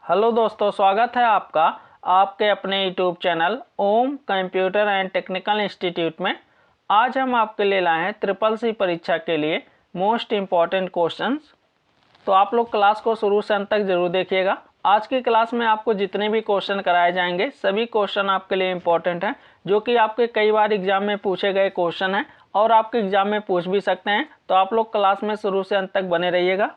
Hello दोस्तों, स्वागत है आपका आपके अपने YouTube channel Om computer and technical institute में। आज हम आपके लिए लाए हैं ट्रिपल सी परीक्षा के लिए मोस्ट इम्पॉर्टेंट क्वेश्चंस। तो आप लोग क्लास को शुरू से अंत तक जरूर देखिएगा। आज की क्लास में आपको जितने भी क्वेश्चन कराए जाएंगे सभी क्वेश्चन आपके लिए इम्पोर्टेंट हैं, जो कि आपके कई बार एग्जाम में पूछे गए क्वेश्चन हैं और आपके एग्जाम में पूछ भी सकते हैं। तो आप लोग क्लास में शुरू से अंत तक बने रहिएगा।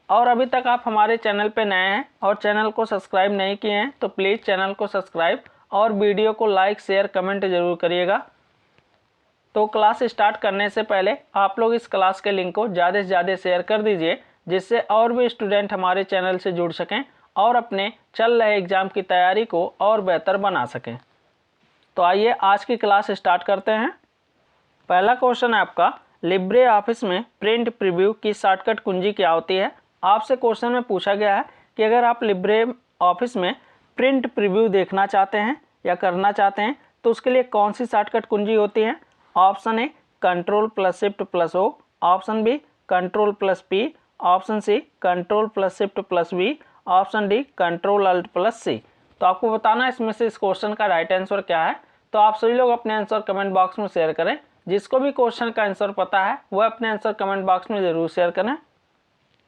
और अभी तक आप हमारे चैनल पे नए हैं और चैनल को सब्सक्राइब नहीं किए हैं तो प्लीज़ चैनल को सब्सक्राइब और वीडियो को लाइक शेयर कमेंट जरूर करिएगा। तो क्लास स्टार्ट करने से पहले आप लोग इस क्लास के लिंक को ज़्यादा से ज़्यादा शेयर कर दीजिए, जिससे और भी स्टूडेंट हमारे चैनल से जुड़ सकें और अपने चल रहे एग्ज़ाम की तैयारी को और बेहतर बना सकें। तो आइए आज की क्लास स्टार्ट करते हैं। पहला क्वेश्चन है आपका, लिब्रे ऑफिस में प्रिंट प्रीव्यू की शॉर्टकट कुंजी क्या होती है। आपसे क्वेश्चन में पूछा गया है कि अगर आप लिब्रे ऑफिस में प्रिंट प्रीव्यू देखना चाहते हैं या करना चाहते हैं तो उसके लिए कौन सी शॉर्टकट कुंजी होती है। Option A control plus shift plus O, option B control plus P, option C control plus shift plus V, option D control alt plus C. तो आपको बताना है इसमें से इस क्वेश्चन का राइट आंसर क्या है। तो आप सभी लोग अपने आंसर कमेंट बॉक्स में शेयर करें। जिसको भी क्वेश्चन का आंसर पता है वह अपने आंसर कमेंट बॉक्स में जरूर शेयर करें।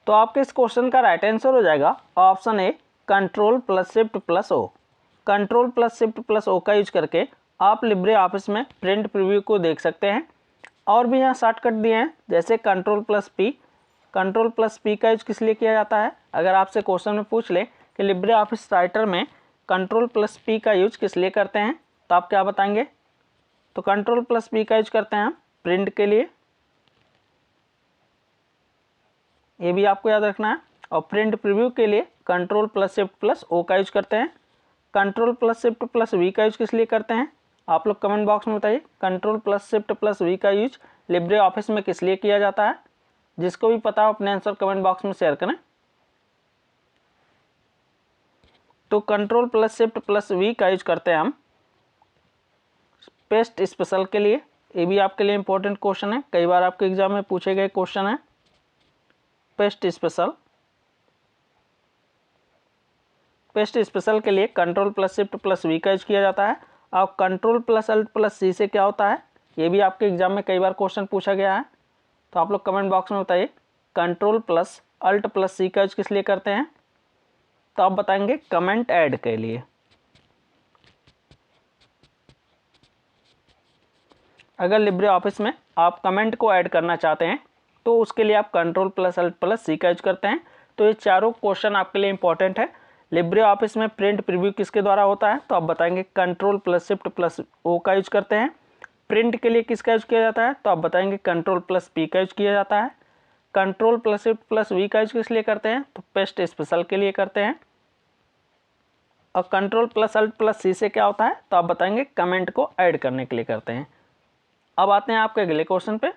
तो आपके इस क्वेश्चन का राइट आंसर हो जाएगा option A control plus shift plus O. Control plus shift plus O का यूज करके आप लिब्रे ऑफिस में प्रिंट प्रीव्यू को देख सकते हैं। और भी यहाँ शॉर्टकट दिए हैं, जैसे control plus P. Control plus P का यूज किस लिए किया जाता है। अगर आपसे क्वेश्चन में पूछ ले कि लिब्रे ऑफिस राइटर में कंट्रोल प्लस पी का यूज किस लिए करते हैं, तो आप क्या बताएंगे। तो कंट्रोल प्लस पी का यूज करते हैं हम प्रिंट के लिए, ये भी आपको याद रखना है। और प्रिंट प्रीव्यू के लिए control plus shift plus O का यूज करते हैं। Control plus shift plus V का यूज किस लिए करते हैं, आप लोग कमेंट बॉक्स में बताइए। Control plus shift plus V का यूज लिब्रे ऑफिस में किस लिए किया जाता है। जिसको भी पता हो अपने आंसर कमेंट बॉक्स में शेयर करें। तो control plus shift plus V का यूज करते हैं हम पेस्ट स्पेशल के लिए। ये भी आपके लिए इंपॉर्टेंट क्वेश्चन है, कई बार आपके एग्जाम में पूछे गए क्वेश्चन है। पेस्ट स्पेशल के लिए control plus shift plus V का यूज किया जाता है। और control plus alt plus C से क्या होता है, ये भी आपके एग्जाम में कई बार क्वेश्चन पूछा गया है। तो आप लोग कमेंट बॉक्स में बताइए कंट्रोल प्लस अल्ट प्लस सी का यूज किस लिए करते हैं। तो आप बताएंगे कमेंट ऐड के लिए। अगर लिब्रे ऑफिस में आप कमेंट को ऐड करना चाहते हैं तो उसके लिए आप कंट्रोल प्लस अल्ट प्लस सी का यूज करते हैं। तो ये चारों क्वेश्चन आपके लिए इंपॉर्टेंट है। लिब्रे ऑफिस में प्रिंट प्रीव्यू किसके द्वारा होता है, तो आप बताएंगे control plus shift plus O का यूज करते हैं। प्रिंट के लिए किसका यूज किया जाता है, तो आप बताएंगे कंट्रोल प्लस पी का यूज किया जाता है। Control plus shift plus V का यूज किस लिए करते हैं, तो पेस्ट स्पेशल के लिए करते हैं। और control plus alt plus C से क्या होता है, तो आप बताएंगे कमेंट को ऐड करने के लिए करते हैं। अब आते हैं आपके अगले क्वेश्चन पे।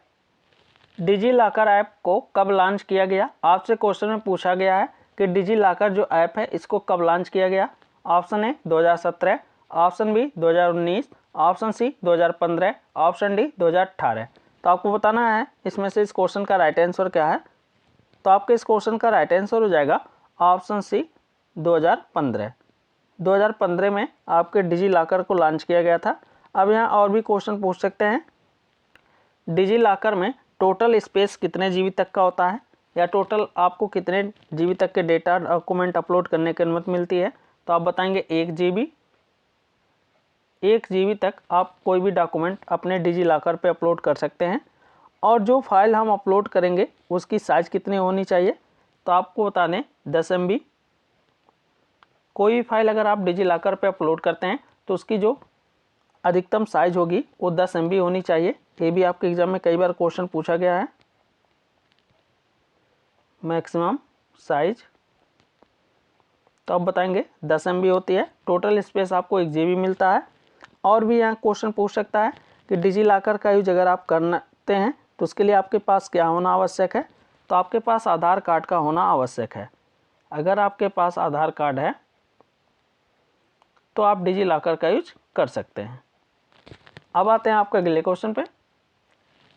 डिजी लॉकर ऐप को कब लॉन्च किया गया। आपसे क्वेश्चन में पूछा गया है कि डिजी लॉकर जो ऐप है इसको कब लॉन्च किया गया। Option A 2017, option B 2019, option C 2015, option D 2018। तो आपको बताना है इसमें से इस क्वेश्चन का राइट आंसर क्या है। तो आपके इस क्वेश्चन का राइट आंसर हो जाएगा ऑप्शन सी 2015। 2015 में आपके डिजी लॉकर को लॉन्च किया गया था। अब यहाँ और भी क्वेश्चन पूछ सकते हैं, डिजी लॉकर में टोटल स्पेस कितने जीबी तक का होता है, या टोटल आपको कितने जीबी तक के डेटा डॉक्यूमेंट अपलोड करने की अनुमति मिलती है। तो आप बताएंगे 1 जीबी। 1 जीबी तक आप कोई भी डॉक्यूमेंट अपने डिजी लॉकर पे अपलोड कर सकते हैं। और जो फाइल हम अपलोड करेंगे उसकी साइज़ कितनी होनी चाहिए, तो आपको बता दें 10 MB। कोई भी फाइल अगर आप डिजी लॉकर पे अपलोड करते हैं तो उसकी जो अधिकतम साइज होगी वो 10 MB होनी चाहिए। ये भी आपके एग्जाम में कई बार क्वेश्चन पूछा गया है। मैक्सिमम साइज तो आप बताएंगे 10 MB होती है। टोटल स्पेस आपको 1 GB मिलता है। और भी यहाँ क्वेश्चन पूछ सकता है कि डिजी लॉकर का यूज अगर आप करते हैं तो उसके लिए आपके पास क्या होना आवश्यक है। तो आपके पास आधार कार्ड का होना आवश्यक है। अगर आपके पास आधार कार्ड है तो आप डिजी लॉकर का यूज कर सकते हैं। अब आते हैं आपके अगले क्वेश्चन पे।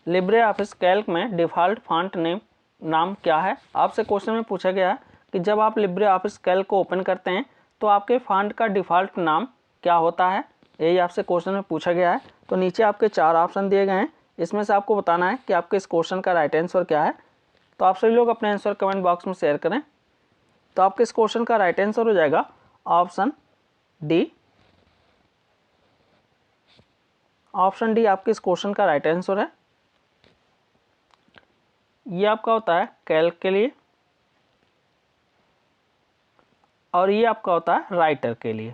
लिब्रे ऑफिस कैल्क में डिफ़ॉल्ट फॉन्ट नेम नाम क्या है। आपसे क्वेश्चन में पूछा गया है कि जब आप लिब्रे ऑफिस कैल्क को ओपन करते हैं तो आपके फॉन्ट का डिफ़ॉल्ट नाम क्या होता है, यही आपसे क्वेश्चन में पूछा गया है। तो नीचे आपके 4 ऑप्शन दिए गए हैं, इसमें से आपको बताना है कि आपके इस क्वेश्चन का राइट आंसर क्या है। तो आप सभी लोग अपने आंसर कमेंट बॉक्स में शेयर करें। तो आपके इस क्वेश्चन का राइट आंसर हो जाएगा ऑप्शन डी। ऑप्शन डी आपके इस क्वेश्चन का राइट आंसर है। ये आपका होता है कैल्क के लिए और ये आपका होता है राइटर के लिए,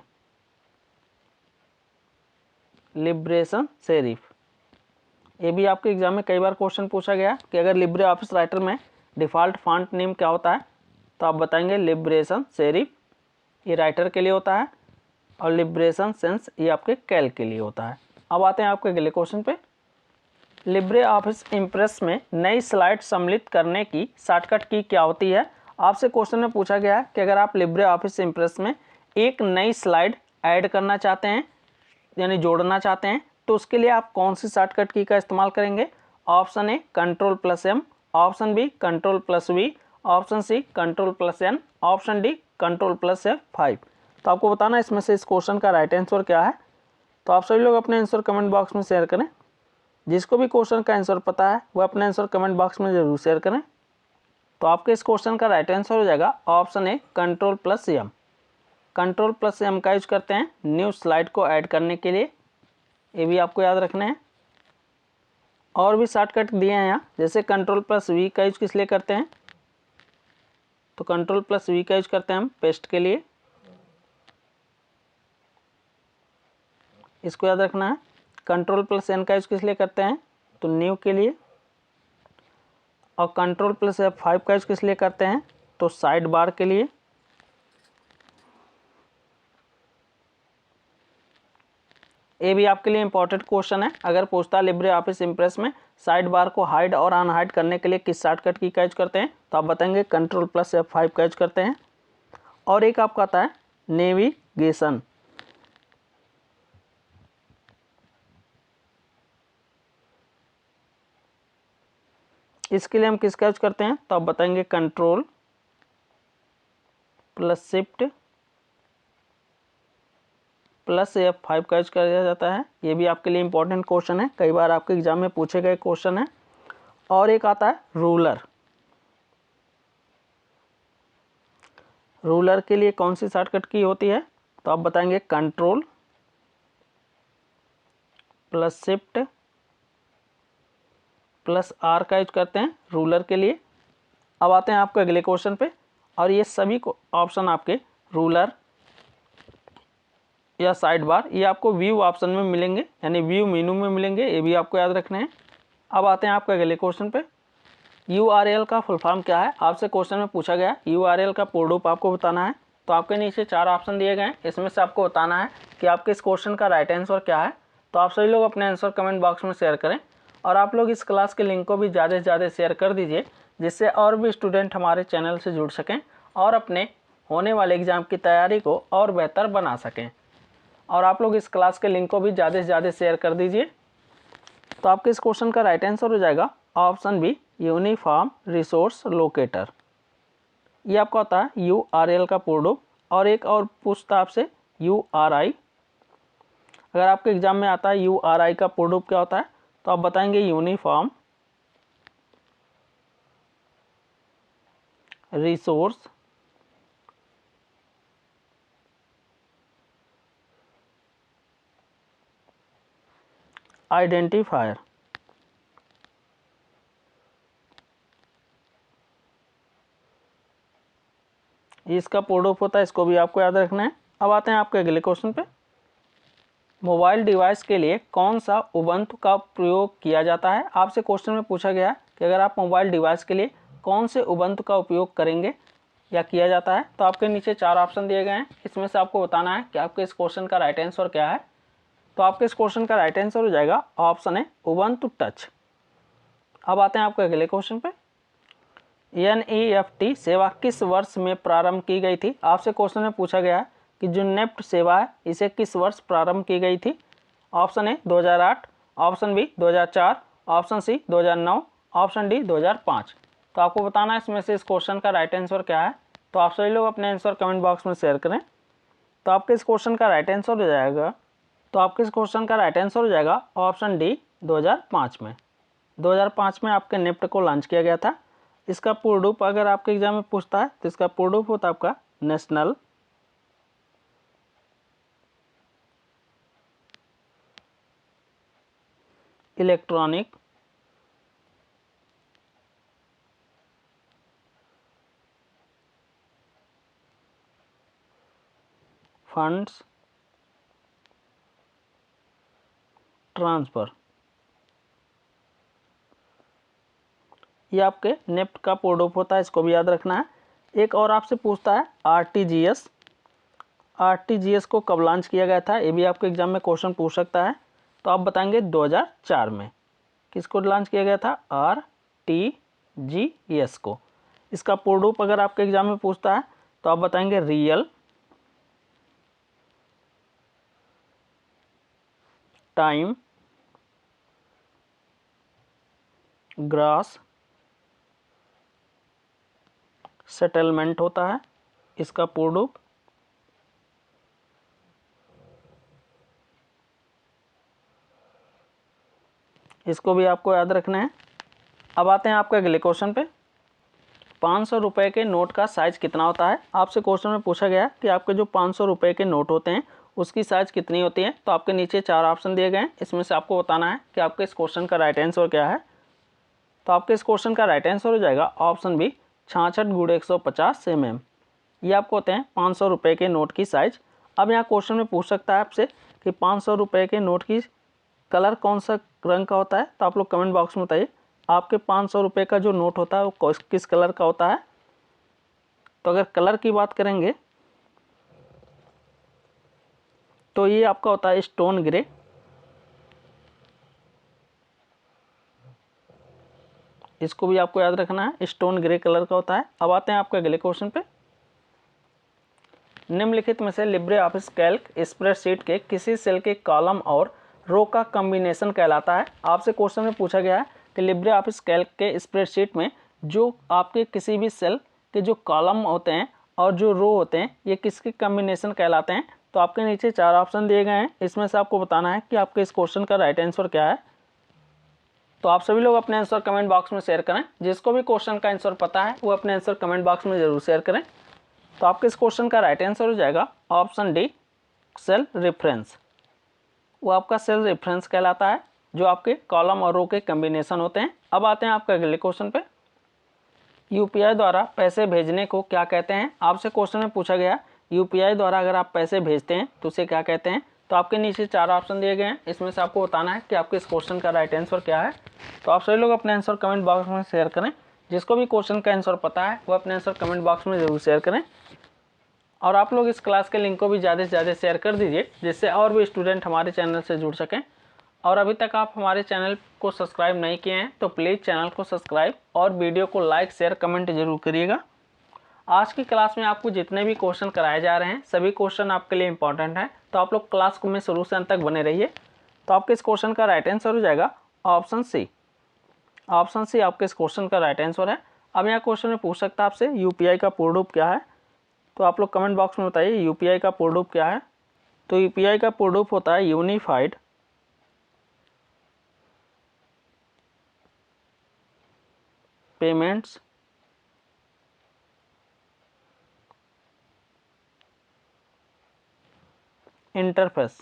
लिब्रेशन सेरिफ। ये भी आपके एग्जाम में कई बार क्वेश्चन पूछा गया कि अगर लिब्रे ऑफिस राइटर में डिफ़ॉल्ट फॉन्ट नेम क्या होता है, तो आप बताएंगे लिब्रेशन सेरिफ, ये राइटर के लिए होता है, और लिब्रेशन सेंस ये आपके कैल्क के लिए होता है। अब आते हैं आपके अगले क्वेश्चन पे। लिब्रे ऑफिस इम्प्रेस में नई स्लाइड सम्मिलित करने की शॉर्टकट की क्या होती है। आपसे क्वेश्चन में पूछा गया है कि अगर आप लिब्रे ऑफिस इम्प्रेस में एक नई स्लाइड ऐड करना चाहते हैं यानी जोड़ना चाहते हैं, तो उसके लिए आप कौन सी शॉर्टकट की का इस्तेमाल करेंगे। Option A Ctrl+M, option B Ctrl+V, option C Ctrl+N, option D Ctrl+F5। तो आपको बताना इसमें से इस क्वेश्चन का राइट आंसर क्या है। तो आप सभी लोग अपने आंसर कमेंट बॉक्स में शेयर करें। जिसको भी क्वेश्चन का आंसर पता है वो अपने आंसर कमेंट बॉक्स में ज़रूर शेयर करें। तो आपके इस क्वेश्चन का राइट आंसर हो जाएगा ऑप्शन ए Ctrl+M। Ctrl+M का यूज करते हैं न्यू स्लाइड को ऐड करने के लिए, ये भी आपको याद रखना है। और भी शॉर्टकट दिए हैं यहाँ, जैसे Ctrl+V का यूज किस लिए करते हैं, तो Ctrl+V का यूज करते हैं हम पेस्ट के लिए, इसको याद रखना है। Ctrl+N का यूज किस लिए करते हैं, तो न्यू के लिए, और Ctrl+F5 का यूज किस लिए करते हैं, तो साइड बार के लिए। ये भी आपके लिए इंपॉर्टेंट क्वेश्चन है, अगर पूछता लिब्रे ऑफिस इम्प्रेस में साइड बार को हाइड और अनहाइड करने के लिए किस शॉर्टकट की का यूज करते हैं, तो आप बताएंगे Ctrl+F5 का यूज करते हैं। और एक आपका आता है नेविगेशन, इसके लिए हम किसका यूज करते हैं, तो आप बताएंगे Ctrl+Shift+F5 का यूज किया जाता है। ये भी आपके लिए इंपॉर्टेंट क्वेश्चन है, कई बार आपके एग्जाम में पूछे गए क्वेश्चन है। और एक आता है रूलर, रूलर के लिए कौन सी शॉर्टकट की होती है, तो आप बताएंगे Ctrl+Shift+R का यूज करते हैं रूलर के लिए। अब आते हैं आपके अगले क्वेश्चन पे, और ये सभी ऑप्शन आपके रूलर या साइड बार ये आपको व्यू ऑप्शन में मिलेंगे, यानी व्यू मेनू में मिलेंगे, ये भी आपको याद रखने हैं। अब आते हैं आपके अगले क्वेश्चन पे। URL का फुल फॉर्म क्या है, आपसे क्वेश्चन में पूछा गया URL का पूर्ण रूप आपको बताना है। तो आपके नीचे 4 ऑप्शन दिए गए हैं, इसमें से आपको बताना है कि आपके इस क्वेश्चन का राइट आंसर क्या है। तो आप सभी लोग अपने आंसर कमेंट बॉक्स में शेयर करें, और आप लोग इस क्लास के लिंक को भी ज़्यादा से ज़्यादा शेयर कर दीजिए, जिससे और भी स्टूडेंट हमारे चैनल से जुड़ सकें और अपने होने वाले एग्ज़ाम की तैयारी को और बेहतर बना सकें। और आप लोग इस क्लास के लिंक को भी ज़्यादा से ज़्यादा शेयर कर दीजिए। तो आपके इस क्वेश्चन का राइट आंसर हो जाएगा option be uniform resource locator. ये आपका होता है URL का पूर्ण रूप। और एक और पूछता आपसे URI, अगर आपके एग्जाम में आता है URI का पूर्ण रूप क्या होता है, तो आप बताएंगे यूनिफॉर्म रिसोर्स आइडेंटिफायर। इसका पूर्ण रूप होता है, इसको भी आपको याद रखना है। अब आते हैं आपके अगले क्वेश्चन पे। मोबाइल डिवाइस के लिए कौन सा उबंटू का प्रयोग किया जाता है। आपसे क्वेश्चन में पूछा गया कि अगर आप मोबाइल डिवाइस के लिए कौन से उबंटू का उपयोग करेंगे या किया जाता है, तो आपके नीचे 4 ऑप्शन दिए गए हैं, इसमें से आपको बताना है कि आपके इस क्वेश्चन का राइट आंसर क्या है। तो आपके इस क्वेश्चन का राइट आंसर हो जाएगा ऑप्शन है उबंटू टच। अब आते हैं आपके अगले क्वेश्चन पे। NEFT सेवा किस वर्ष में प्रारंभ की गई थी। आपसे क्वेश्चन में पूछा गया है कि जो नेफ्ट सेवा है इसे किस वर्ष प्रारंभ की गई थी। Option A 2008, option B 2004, option C 2009, option D 2005। तो आपको बताना है इसमें से इस क्वेश्चन का राइट आंसर क्या है। तो आप सभी लोग अपने आंसर कमेंट बॉक्स में शेयर करें। तो आपके इस क्वेश्चन का राइट आंसर हो जाएगा ऑप्शन डी 2005 में। 2005 में आपके निफ्ट को लॉन्च किया गया था। इसका पूर्णरूप अगर आपके एग्जाम में पूछता है तो इसका पूर्णरूप होता है आपका नेशनल इलेक्ट्रॉनिक फंड्स ट्रांसफर। ये आपके निफ्ट का पूर्णरूप होता है, इसको भी याद रखना है। एक और आपसे पूछता है आरटीजीएस। आरटीजीएस को कब लॉन्च किया गया था, ये भी आपके एग्जाम में क्वेश्चन पूछ सकता है। तो आप बताएंगे 2004 में। किसको लॉन्च किया गया था, आरटीजीएस को। इसका पूर्णरूप अगर आपके एग्जाम में पूछता है तो आप बताएंगे रियल टाइम ग्रॉस सेटलमेंट होता है इसका पूर्णरूप। इसको भी आपको याद रखना है। अब आते हैं आपके अगले क्वेश्चन पे। 500 रुपये के नोट का साइज कितना होता है। आपसे क्वेश्चन में पूछा गया कि आपके जो 500 रुपये के नोट होते हैं उसकी साइज कितनी होती है। तो आपके नीचे 4 ऑप्शन दिए गए हैं, इसमें से आपको बताना है कि आपके इस क्वेश्चन का राइट आंसर क्या है। तो आपके इस क्वेश्चन का राइट आंसर हो जाएगा ऑप्शन बी 66 × 150 mm। ये आपको होते हैं 500 रुपये के नोट की साइज। अब यहाँ क्वेश्चन में पूछ सकता है आपसे कि 500 रुपये के नोट की कलर कौन सा रंग का होता है। तो आप लोग कमेंट बॉक्स में बताइए आपके 500 रुपये का जो नोट होता है वो किस कलर का होता है। तो अगर कलर की बात करेंगे तो ये आपका होता है स्टोन ग्रे। इसको भी आपको याद रखना है, स्टोन ग्रे कलर का होता है। अब आते हैं आपके अगले क्वेश्चन पे। निम्नलिखित में से लिब्रे ऑफिस कैल्क स्प्रेडशीट के किसी सेल के कॉलम और रो का कॉम्बिनेशन कहलाता है। आपसे क्वेश्चन में पूछा गया है कि लिब्रे ऑफिस कैल्क के स्प्रेडशीट में जो आपके किसी भी सेल के जो कॉलम होते हैं और जो रो होते हैं ये किसके कॉम्बिनेशन कहलाते हैं। तो आपके नीचे 4 ऑप्शन दिए गए हैं, इसमें से आपको बताना है कि आपके इस क्वेश्चन का राइट आंसर क्या है। तो आप सभी लोग अपने आंसर कमेंट बॉक्स में शेयर करें। जिसको भी क्वेश्चन का आंसर पता है वो अपने आंसर कमेंट बॉक्स में जरूर शेयर करें। तो आपके इस क्वेश्चन का राइट आंसर हो जाएगा ऑप्शन डी सेल रेफरेंस। वो आपका सेल रेफरेंस कहलाता है जो आपके कॉलम और रो के कॉम्बिनेशन होते हैं। अब आते हैं आपके अगले क्वेश्चन पे। यूपीआई द्वारा पैसे भेजने को क्या कहते हैं। आपसे क्वेश्चन में पूछा गया यूपीआई द्वारा अगर आप पैसे भेजते हैं तो उसे क्या कहते हैं। तो आपके नीचे 4 ऑप्शन दिए गए हैं, इसमें से आपको बताना है कि आपके इस क्वेश्चन का राइट आंसर क्या है। तो आप सभी लोग अपने आंसर कमेंट बॉक्स में शेयर करें। जिसको भी क्वेश्चन का आंसर पता है वो अपने आंसर कमेंट बॉक्स में जरूर शेयर करें। और आप लोग इस क्लास के लिंक को भी ज़्यादा से ज़्यादा शेयर कर दीजिए जिससे और भी स्टूडेंट हमारे चैनल से जुड़ सकें। और अभी तक आप हमारे चैनल को सब्सक्राइब नहीं किए हैं तो प्लीज़ चैनल को सब्सक्राइब और वीडियो को लाइक शेयर कमेंट जरूर करिएगा। आज की क्लास में आपको जितने भी क्वेश्चन कराए जा रहे हैं सभी क्वेश्चन आपके लिए इंपॉर्टेंट हैं, तो आप लोग क्लास में शुरू से अंत तक बने रहिए। तो आपके इस क्वेश्चन का राइट आंसर हो जाएगा ऑप्शन सी। ऑप्शन सी आपके इस क्वेश्चन का राइट आंसर है। अब यहाँ क्वेश्चन में पूछ सकता है आपसे यूपीआई का पूर्ण रूप क्या है। तो आप लोग कमेंट बॉक्स में बताइए यूपीआई का पूर्ण रूप क्या है। तो यूपीआई का पूर्ण रूप होता है यूनिफाइड पेमेंट्स इंटरफेस।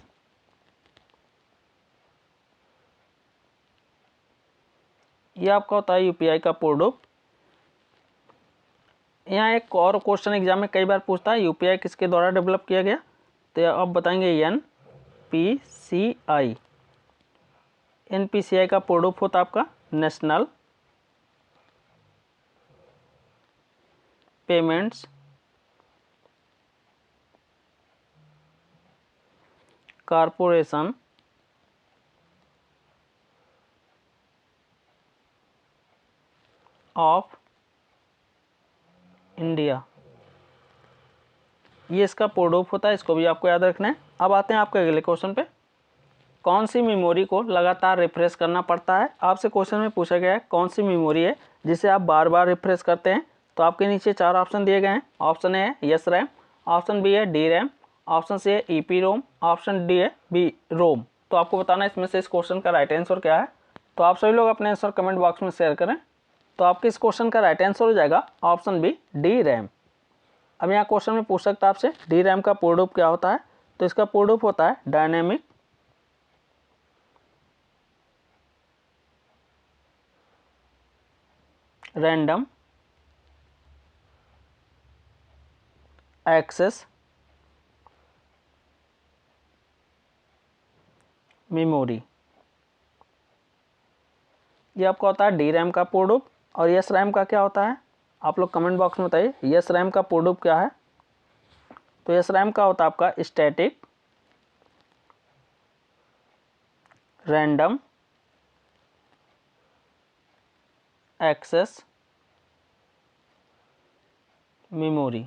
ये आपका होता है यूपीआई का पूर्ण रूप। यहाँ एक और क्वेश्चन एग्जाम में कई बार पूछता है यूपीआई किसके द्वारा डेवलप किया गया। तो आप बताएंगे एनपीसीआई। एनपीसीआई का पूर्ण रूप होता है आपका national payments corporation of India. ये इसका पूर्ण रूप होता है, इसको भी आपको याद रखना है। अब आते हैं आपके अगले क्वेश्चन पे। कौन सी मेमोरी को लगातार रिफ्रेश करना पड़ता है। आपसे क्वेश्चन में पूछा गया है कौन सी मेमोरी है जिसे आप बार बार रिफ्रेश करते हैं। तो आपके नीचे 4 ऑप्शन दिए गए हैं। ऑप्शन ए है यस रैम, ऑप्शन बी है डी रैम, ऑप्शन सी है ईपी रोम, ऑप्शन डी है बी रोम। तो आपको बताना है इसमें से इस क्वेश्चन का राइट आंसर क्या है। तो आप सभी लोग अपने आंसर कमेंट बॉक्स में शेयर करें। तो आपके इस क्वेश्चन का राइट आंसर हो जाएगा ऑप्शन बी डी रैम। अब यहाँ क्वेश्चन में पूछ सकता है आपसे डी रैम का पूर्ण रूप क्या होता है। तो इसका पूर्ण रूप होता है डायनेमिक रैंडम एक्सेस मेमोरी। ये आपका होता है डी रैम का पूर्ण रूप। और यस रैम का क्या होता है, आप लोग कमेंट बॉक्स में बताइए यस रैम का पूर्ण रूप क्या है। तो यस रैम का होता है आपका स्टैटिक रैंडम एक्सेस मेमोरी।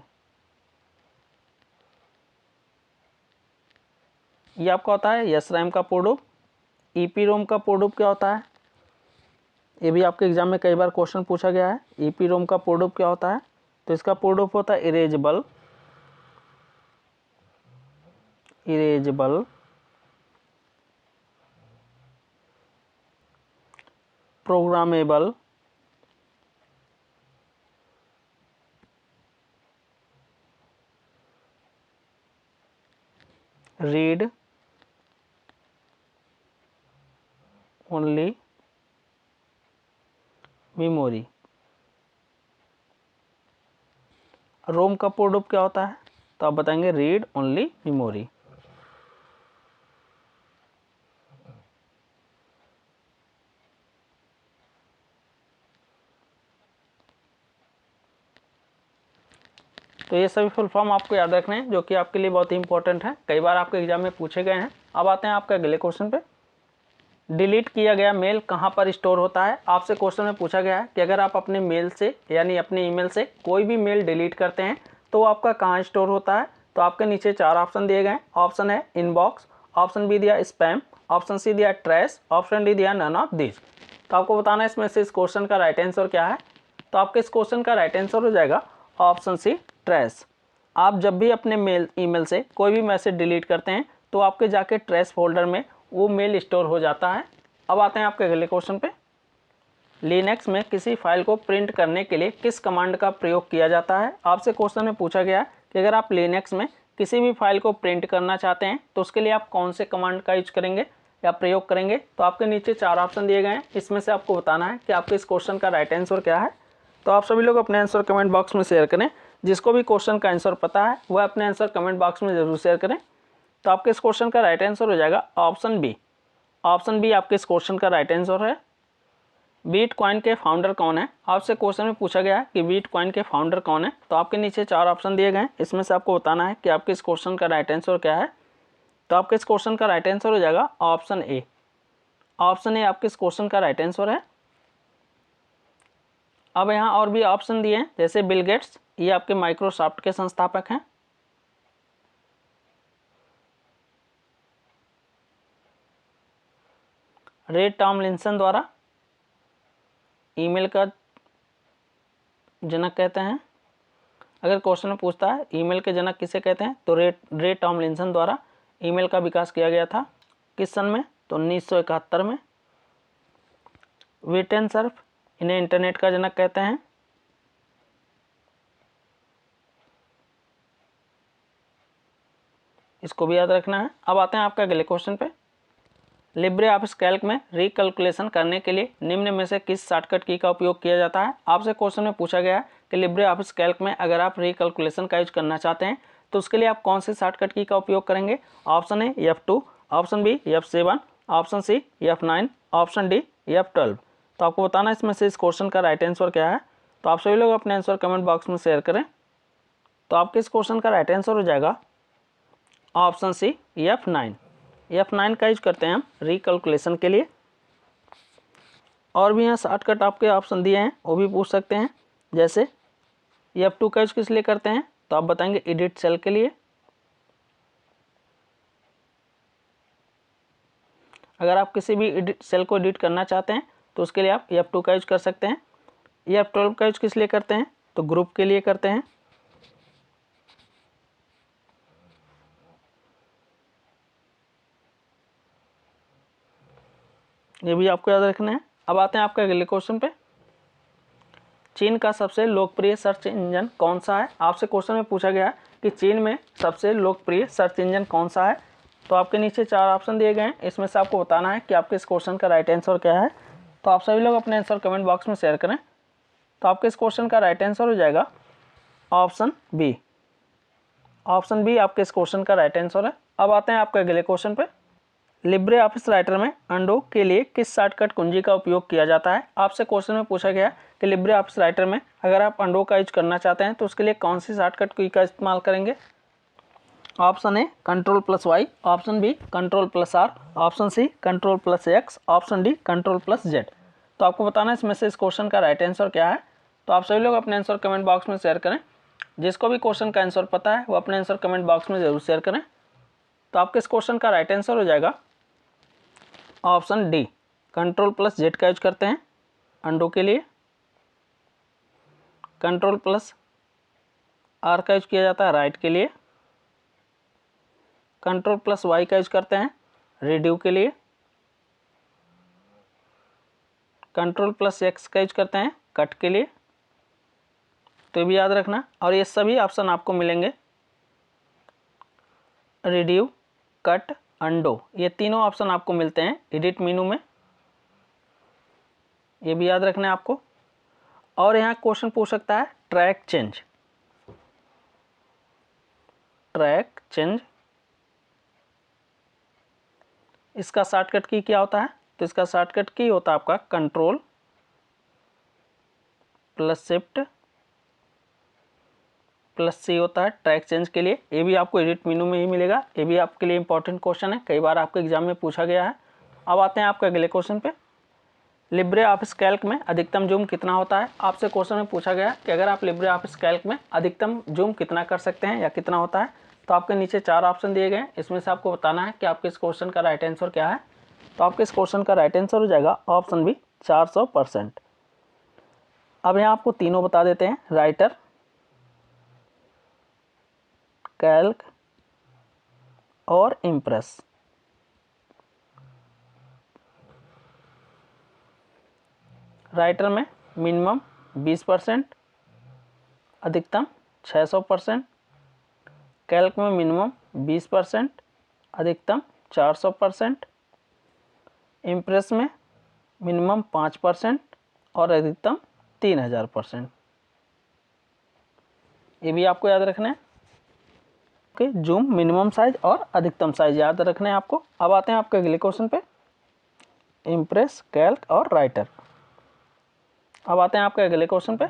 ये आपका होता है यस रैम का पूर्ण रूप। ईपी रोम का पूर्ण रूप क्या होता है, ये भी आपके एग्जाम में कई बार क्वेश्चन पूछा गया है। ईपी रोम का पूर्ण रूप क्या होता है। तो इसका पूर्ण रूप होता है erasable programmable read only memory. ROM का पूर्ण रूप क्या होता है, तो आप बताएंगे रीड ओनली मेमोरी। तो ये सभी फुल फॉर्म आपको याद रखने हैं जो कि आपके लिए बहुत ही इंपॉर्टेंट है, कई बार आपके एग्जाम में पूछे गए हैं। अब आते हैं आपके अगले क्वेश्चन पे। डिलीट किया गया मेल कहाँ पर स्टोर होता है। आपसे क्वेश्चन में पूछा गया है कि अगर आप अपने मेल से यानी अपने ईमेल से कोई भी मेल डिलीट करते हैं तो आपका कहाँ स्टोर होता है। तो आपके नीचे 4 ऑप्शन दिए गए हैं। ऑप्शन है इनबॉक्स, ऑप्शन बी दिया स्पैम, ऑप्शन सी दिया ट्रैश, ऑप्शन डी दिया नन ऑफ दिस। तो आपको बताना है इसमें से इस क्वेश्चन का राइट आंसर क्या है। तो आपके इस क्वेश्चन का राइट आंसर हो जाएगा ऑप्शन सी ट्रैश। आप जब भी अपने ईमेल से कोई भी मैसेज डिलीट करते हैं तो आपके जाके ट्रैश फोल्डर में वो मेल स्टोर हो जाता है। अब आते हैं आपके अगले क्वेश्चन पे। लिनक्स में किसी फाइल को प्रिंट करने के लिए किस कमांड का प्रयोग किया जाता है। आपसे क्वेश्चन में पूछा गया कि अगर आप लिनक्स में किसी भी फाइल को प्रिंट करना चाहते हैं तो उसके लिए आप कौन से कमांड का यूज करेंगे या प्रयोग करेंगे। तो आपके नीचे 4 ऑप्शन दिए गए हैं, इसमें से आपको बताना है कि आपके इस क्वेश्चन का राइट आंसर क्या है। तो आप सभी लोग अपने आंसर कमेंट बॉक्स में शेयर करें। जिसको भी क्वेश्चन का आंसर पता है वह अपने आंसर कमेंट बॉक्स में जरूर शेयर करें। तो आपके इस क्वेश्चन का राइट आंसर हो जाएगा ऑप्शन बी। ऑप्शन बी आपके इस क्वेश्चन का राइट आंसर है। बिटकॉइन के फाउंडर कौन है। आपसे क्वेश्चन में पूछा गया है कि बिटकॉइन के फाउंडर कौन है। तो आपके नीचे 4 ऑप्शन दिए गए हैं, इसमें से आपको बताना है कि आपके इस क्वेश्चन का राइट आंसर क्या है। तो आपके इस क्वेश्चन का राइट आंसर हो जाएगा ऑप्शन ए। ऑप्शन ए आपके इस क्वेश्चन का राइट आंसर है। अब यहाँ और भी ऑप्शन दिए हैं, जैसे बिल गेट्स, ये आपके माइक्रोसॉफ्ट के संस्थापक हैं। रे टॉमलिंसन द्वारा ईमेल का जनक कहते हैं। अगर क्वेश्चन में पूछता है ईमेल के जनक किसे कहते हैं तो रे टॉमलिंसन द्वारा ईमेल का विकास किया गया था। किस सन में, तो 1971 में। विटेन सर्फ इन्हें इंटरनेट का जनक कहते हैं। इसको भी याद रखना है। अब आते हैं आपके अगले क्वेश्चन पे। लिब्रे ऑफिस कैल्क में रिकैलकुलेशन करने के लिए निम्न में से किस शॉर्टकट की का उपयोग किया जाता है। आपसे क्वेश्चन में पूछा गया है कि लिब्रे ऑफिस कैल्क में अगर आप रिकैलकुलेशन का यूज करना चाहते हैं तो उसके लिए आप कौन से शॉर्टकट की का उपयोग करेंगे। Option A F2, option B F7, option C F9, option D F12। तो आपको बताना इसमें से इस क्वेश्चन का राइट आंसर क्या है। तो आप सभी लोग अपने आंसर कमेंट बॉक्स में शेयर करें। तो आपके इस क्वेश्चन का राइट आंसर हो जाएगा ऑप्शन सी F9। F9 का यूज करते हैं हम रिकैलकुलेशन के लिए। और भी यहाँ शॉर्टकट आपके ऑप्शन दिए हैं, वो भी पूछ सकते हैं। जैसे F2 का यूज किस लिए करते हैं, तो आप बताएंगे एडिट सेल के लिए। अगर आप किसी भी सेल को एडिट करना चाहते हैं तो उसके लिए आप F2 का यूज कर सकते हैं। F12 का यूज किस लिए करते हैं, तो ग्रुप के लिए करते हैं, ये भी आपको याद रखना है। अब आते हैं आपके अगले क्वेश्चन पे। चीन का सबसे लोकप्रिय सर्च इंजन कौन सा है? आपसे क्वेश्चन में पूछा गया है कि चीन में सबसे लोकप्रिय सर्च इंजन कौन सा है। तो आपके नीचे 4 ऑप्शन दिए गए हैं, इसमें से आपको बताना है कि आपके इस क्वेश्चन का राइट आंसर क्या है। तो आप सभी लोग अपने आंसर कमेंट बॉक्स में शेयर करें। तो आपके इस क्वेश्चन का राइट आंसर हो जाएगा ऑप्शन बी। ऑप्शन बी आपके इस क्वेश्चन का राइट आंसर है। अब आते हैं आपके अगले क्वेश्चन पे। लिब्रे ऑफिस राइटर में अंडो के लिए किस शॉर्टकट कुंजी का उपयोग किया जाता है? आपसे क्वेश्चन में पूछा गया कि लिब्रे ऑफिस राइटर में अगर आप अंडो का यूज करना चाहते हैं तो उसके लिए कौन सी शॉर्टकट की का इस्तेमाल करेंगे? Option A Ctrl+Y, option B Ctrl+R, option C Ctrl+X, option D Ctrl+Z। तो आपको बताना है इसमें से इस क्वेश्चन का राइट आंसर क्या है। तो आप सभी लोग अपने आंसर कमेंट बॉक्स में शेयर करें। जिसको भी क्वेश्चन का आंसर पता है वो अपने आंसर कमेंट बॉक्स में जरूर शेयर करें। तो आपके इस क्वेश्चन का राइट आंसर हो जाएगा ऑप्शन डी, Ctrl+Z का यूज करते हैं अंडो के लिए। Ctrl+R का यूज किया जाता है राइट के लिए। Ctrl+Y का यूज करते हैं रिड्यू के लिए। Ctrl+X का यूज करते हैं कट के लिए। तो ये भी याद रखना। और ये सभी ऑप्शन आपको मिलेंगे रिड्यू, कट, अंडो, ये तीनों ऑप्शन आपको मिलते हैं एडिट मेनू में। ये भी याद रखना है आपको। और यहाँ क्वेश्चन पूछ सकता है ट्रैक चेंज। ट्रैक चेंज इसका शॉर्टकट की क्या होता है? तो इसका शॉर्टकट की होता है आपका Ctrl+Shift+C होता है ट्रैक चेंज के लिए। ये भी आपको एडिट मेनू में ही मिलेगा। ये भी आपके लिए इंपॉर्टेंट क्वेश्चन है, कई बार आपके एग्जाम में पूछा गया है। अब आते हैं आपके अगले क्वेश्चन पे। लिब्रे ऑफिस कैल्क में अधिकतम जूम कितना होता है? आपसे क्वेश्चन में पूछा गया कि अगर आप लिब्रे ऑफिस कैल्क में अधिकतम जूम कितना कर सकते हैं या कितना होता है। तो आपके नीचे 4 ऑप्शन दिए गए हैं, इसमें से आपको बताना है कि आपके इस क्वेश्चन का राइट आंसर क्या है। तो आपके इस क्वेश्चन का राइट आंसर हो जाएगा ऑप्शन बी 400%। अब यहाँ आपको तीनों बता देते हैं, राइटर, कैल्क और इम्प्रेस। राइटर में मिनिमम 20%, अधिकतम 600%। कैल्क में मिनिमम 20%, अधिकतम 400%। इम्प्रेस में मिनिमम 5% और अधिकतम 3000%। ये भी आपको याद रखना है कि जूम, मिनिमम साइज और अधिकतम साइज याद रखना है आपको। अब आते हैं आपके अगले क्वेश्चन पे। इम्प्रेस, कैल्क और राइटर। अब आते हैं आपके अगले क्वेश्चन पे।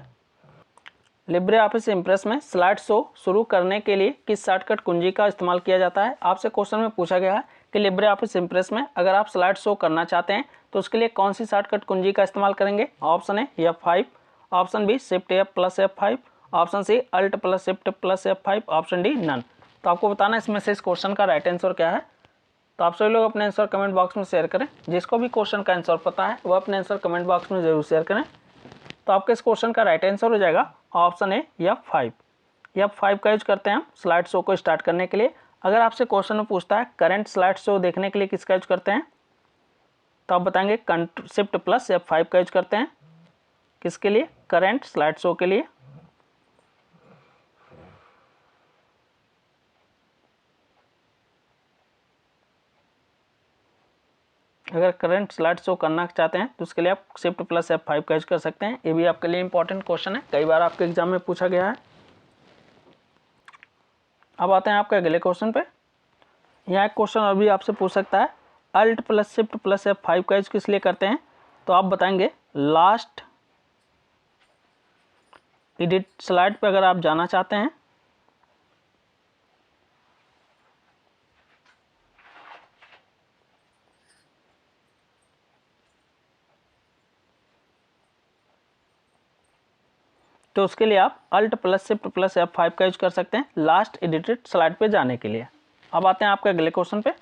लिब्रे ऑफिस इम्प्रेस में स्लाइड शो शुरू करने के लिए किस शॉर्टकट कुंजी का इस्तेमाल किया जाता है? आपसे क्वेश्चन में पूछा गया है कि लिब्रे ऑफिस इम्प्रेस में अगर आप स्लाइड शो करना चाहते हैं तो उसके लिए कौन सी शॉर्टकट कुंजी का इस्तेमाल करेंगे? Option A F5, option B Shift+F5, option C Alt+Shift+F5, option D none. तो आपको बताना है इसमें से इस क्वेश्चन का राइट आंसर क्या है। तो आप सभी लोग अपने आंसर कमेंट बॉक्स में शेयर करें। जिसको भी क्वेश्चन का आंसर पता है वो अपने आंसर कमेंट बॉक्स में जरूर शेयर करें। तो आपके इस क्वेश्चन का राइट आंसर हो जाएगा ऑप्शन ए F5। F5 का यूज करते हैं हम स्लाइड शो को स्टार्ट करने के लिए। अगर आपसे क्वेश्चन में पूछता है करंट स्लाइड शो देखने के लिए किसका यूज करते हैं, तो आप बताएंगे Shift+F5 का यूज करते हैं। किसके लिए? करंट स्लाइड शो के लिए। अगर करंट स्लाइड शो करना चाहते हैं तो उसके लिए आप Shift+F5 का यूज कर सकते हैं। ये भी आपके लिए इंपॉर्टेंट क्वेश्चन है, कई बार आपके एग्जाम में पूछा गया है। अब आते हैं आपके अगले क्वेश्चन पे। यहाँ एक क्वेश्चन और भी आपसे पूछ सकता है Alt+Shift+F5 का यूज किस लिए करते हैं? तो आप बताएंगे लास्ट एडिट स्लाइड पे अगर आप जाना चाहते हैं तो उसके लिए आप Alt+Shift+F5 का यूज कर सकते हैं लास्ट एडिटेड स्लाइड पे जाने के लिए। अब आते हैं आपके अगले क्वेश्चन पे।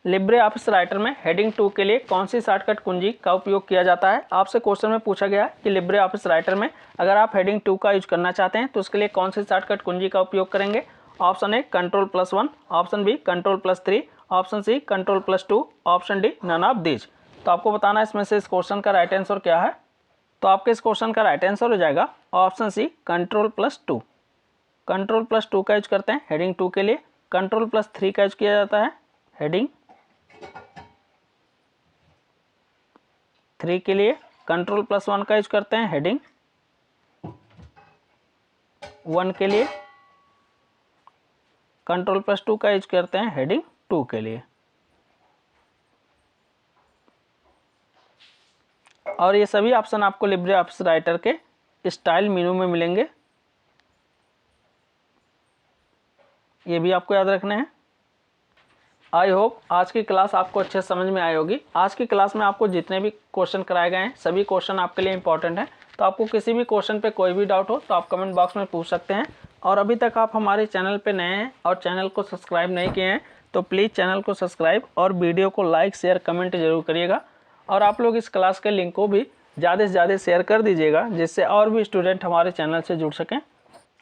लिब्रे ऑफिस राइटर में हेडिंग 2 के लिए कौन सी शॉर्टकट कुंजी का उपयोग किया जाता है। आपसे क्वेश्चन में पूछा गया कि लिब्रे ऑफिस राइटर में अगर आप हेडिंग 2 का यूज करना चाहते हैं तो उसके लिए कौन सी शॉर्टकट कुंजी का उपयोग करेंगे। Option A Ctrl+1, option B Ctrl+3, option C Ctrl+2, option D none of these. तो आपको बताना है इसमें से इस क्वेश्चन का राइट आंसर क्या है। तो आपके इस क्वेश्चन का राइट आंसर हो जाएगा ऑप्शन सी Ctrl+2। Ctrl+2 का यूज करते हैं हेडिंग 2 के लिए। Ctrl+3 का यूज किया जाता है हेडिंग 3 के लिए। Ctrl+1 का यूज करते हैं हेडिंग 1 के लिए। Ctrl+2 का यूज करते हैं हेडिंग 2 के लिए। और ये सभी ऑप्शन आपको लिब्रे ऑफिस राइटर के स्टाइल मेनू में मिलेंगे, ये भी आपको याद रखने हैं। आई होप आज की क्लास आपको अच्छे से समझ में आई होगी। आज की क्लास में आपको जितने भी क्वेश्चन कराए गए हैं सभी क्वेश्चन आपके लिए इंपॉर्टेंट हैं। तो आपको किसी भी क्वेश्चन पे कोई भी डाउट हो तो आप कमेंट बॉक्स में पूछ सकते हैं। और अभी तक आप हमारे चैनल पे नए हैं और चैनल को सब्सक्राइब नहीं किए हैं तो प्लीज़ चैनल को सब्सक्राइब और वीडियो को लाइक शेयर कमेंट जरूर करिएगा। और आप लोग इस क्लास के लिंक को भी ज़्यादा से ज़्यादा शेयर कर दीजिएगा जिससे और भी स्टूडेंट हमारे चैनल से जुड़ सकें।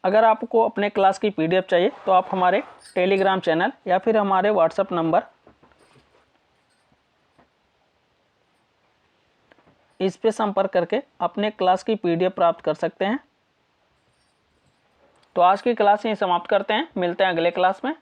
अगर आपको अपने क्लास की PDF चाहिए तो आप हमारे टेलीग्राम चैनल या फिर हमारे व्हाट्सएप नंबर इस पे संपर्क करके अपने क्लास की PDF प्राप्त कर सकते हैं। तो आज की क्लास यहीं समाप्त करते हैं, मिलते हैं अगले क्लास में।